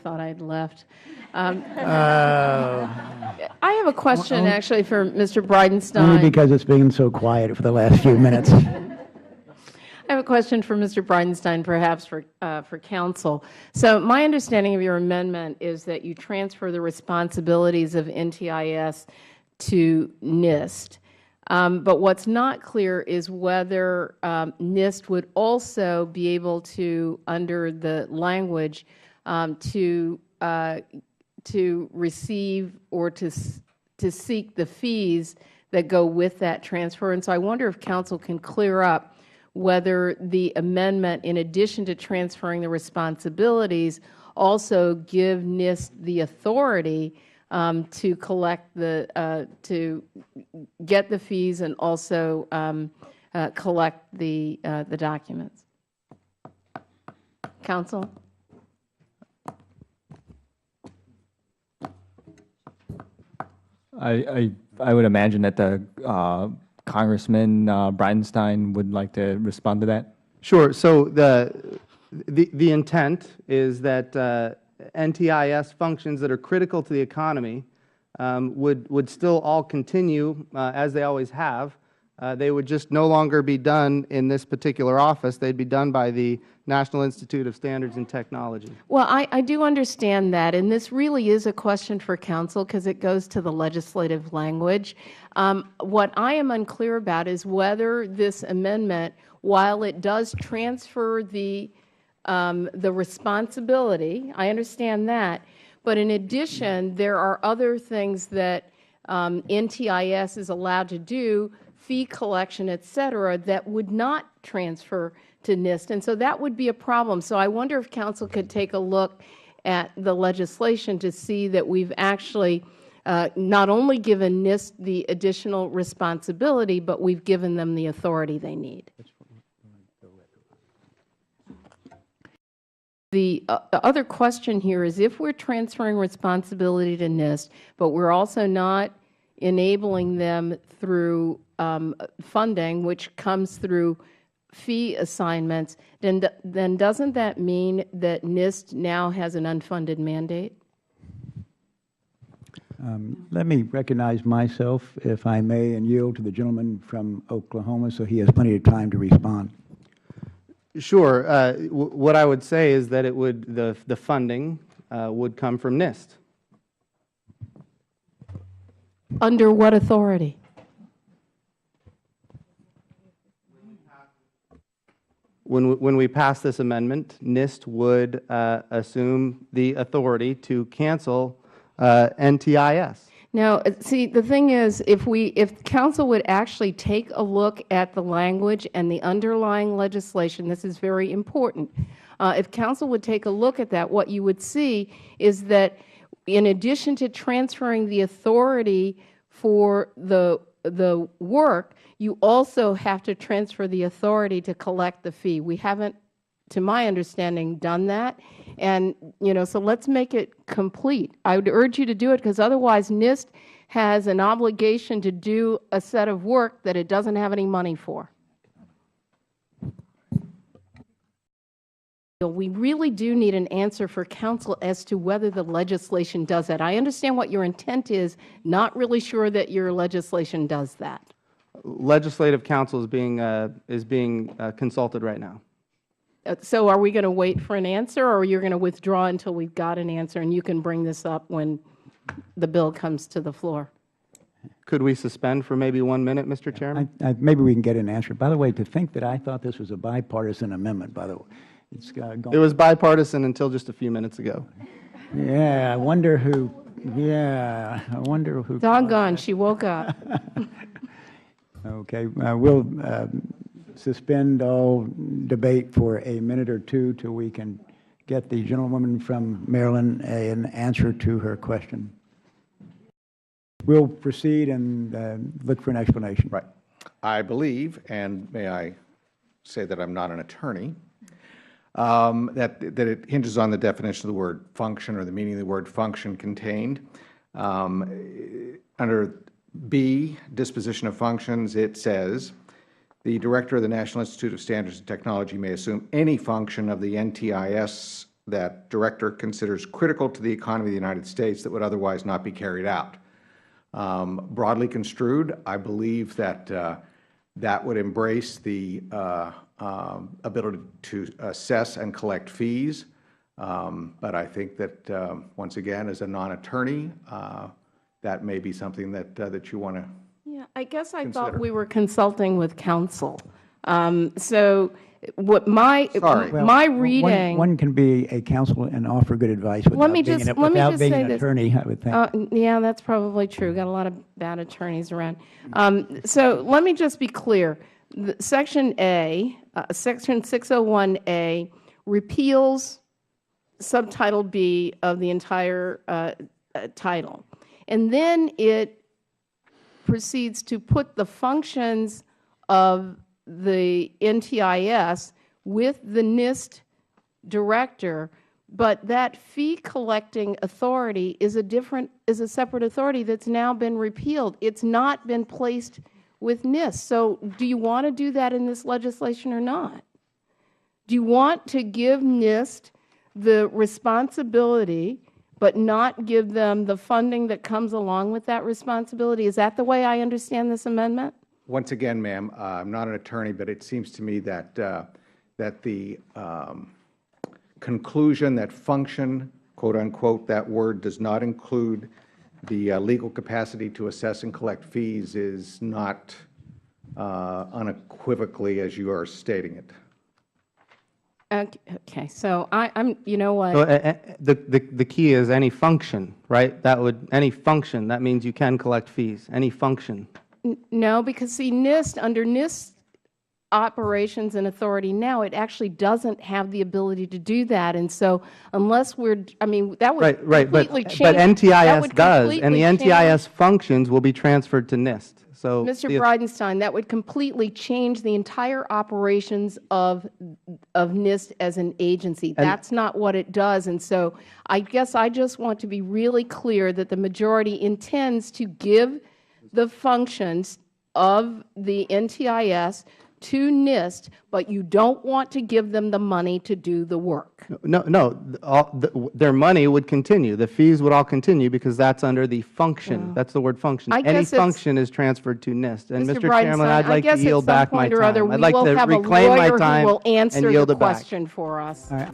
thought I'd left. I have a question, actually, for Mr. Bridenstine. Only because it's been so quiet for the last few minutes. I have a question for Mr. Bridenstine, perhaps for counsel. So my understanding of your amendment is that you transfer the responsibilities of NTIS to NIST. But what's not clear is whether NIST would also be able to, under the language, to receive or to seek the fees that go with that transfer. And so I wonder if counsel can clear up whether the amendment, in addition to transferring the responsibilities, also give NIST the authority to collect to get the fees and also collect the documents. Counsel? I would imagine that the Congressman Bridenstine would like to respond to that. Sure. So the intent is that NTIS functions that are critical to the economy would still all continue as they always have. They would just no longer be done in this particular office. They'd be done by the National Institute of Standards and Technology. Well, I do understand that, and this really is a question for counsel because it goes to the legislative language. What I am unclear about is whether this amendment, while it does transfer the responsibility, I understand that, but in addition, there are other things that NTIS is allowed to do, fee collection, et cetera, that would not transfer to NIST. And so that would be a problem. So I wonder if counsel could take a look at the legislation to see that we've actually not only given NIST the additional responsibility, but we've given them the authority they need. The other question here is if we're transferring responsibility to NIST, but we're also not enabling them through funding, which comes through fee assignments, then doesn't that mean that NIST now has an unfunded mandate? Let me recognize myself, if I may, and yield to the gentleman from Oklahoma so he has plenty of time to respond. Sure. What I would say is that it would the funding would come from NIST. Under what authority? When we pass this amendment, NIST would assume the authority to cancel NTIS. Now, see, the thing is, if counsel would actually take a look at the language and the underlying legislation, this is very important. If counsel would take a look at that, what you would see is that in addition to transferring the authority for the work, you also have to transfer the authority to collect the fee. We haven't, to my understanding, done that. And, so let's make it complete. I would urge you to do it because otherwise NIST has an obligation to do a set of work that it doesn't have any money for. We really do need an answer for counsel as to whether the legislation does that. I understand what your intent is, not really sure that your legislation does that. Legislative counsel is being consulted right now. So are we going to wait for an answer, or you're going to withdraw until we've got an answer and you can bring this up when the bill comes to the floor? Could we suspend for maybe 1 minute, Mr. Chairman? Maybe we can get an answer. By the way, to think that I thought this was a bipartisan amendment, by the way. It was bipartisan until just a few minutes ago. Yeah, I wonder who. Doggone, she woke up. Okay, we'll suspend all debate for a minute or two till we can get the gentlewoman from Maryland an answer to her question. We'll proceed and look for an explanation. Right. I believe, and may I say that I'm not an attorney, that it hinges on the definition of the word function or the meaning of the word function contained. Under B, disposition of functions, it says, the Director of the National Institute of Standards and Technology may assume any function of the NTIS that Director considers critical to the economy of the United States that would otherwise not be carried out. Broadly construed, I believe that that would embrace the ability to assess and collect fees. But I think that, once again, as a non-attorney, that may be something that you want to. Yeah, I guess I thought consider. we were consulting with counsel. So what my Well, reading. One can be a counsel and offer good advice without me being just- an let me just say an this. attorney, I would think. Yeah, that's probably true. Got a lot of bad attorneys around. So let me just be clear. Section A, Section 601A, repeals subtitle B of the entire title. And then it proceeds to put the functions of the NTIS with the NIST director, but that fee collecting authority is a separate authority that's now been repealed. It's not been placed with NIST. So do you want to do that in this legislation or not? Do you want to give NIST the responsibility but not give them the funding that comes along with that responsibility? Is that the way I understand this amendment? Once again, ma'am, I'm not an attorney, but it seems to me that that the conclusion that function, quote unquote, that word does not include the legal capacity to assess and collect fees is not unequivocally as you are stating it. Okay, so I'm, you know what? So, the key is any function, right? Any function, that means you can collect fees, any function. No, because see, NIST, under NIST operations and authority now, it actually doesn't have the ability to do that. And so unless we're, I mean, that would completely change. But that NTIS would does, and the completely NTIS functions will be transferred to NIST. So Mr. Bridenstine, that would completely change the entire operations of NIST as an agency. That's not what it does. And so I guess I just want to be really clear that the majority intends to give the functions of the NTIS to NIST, but you don't want to give them the money to do the work. No, their money would continue. The fees would all continue because that's under the function. That's the word function. Any function is transferred to NIST. And Mr. Chairman, I'd like to yield back my time. I'd like to reclaim my time who will answer and yield the it back. question for us. All right.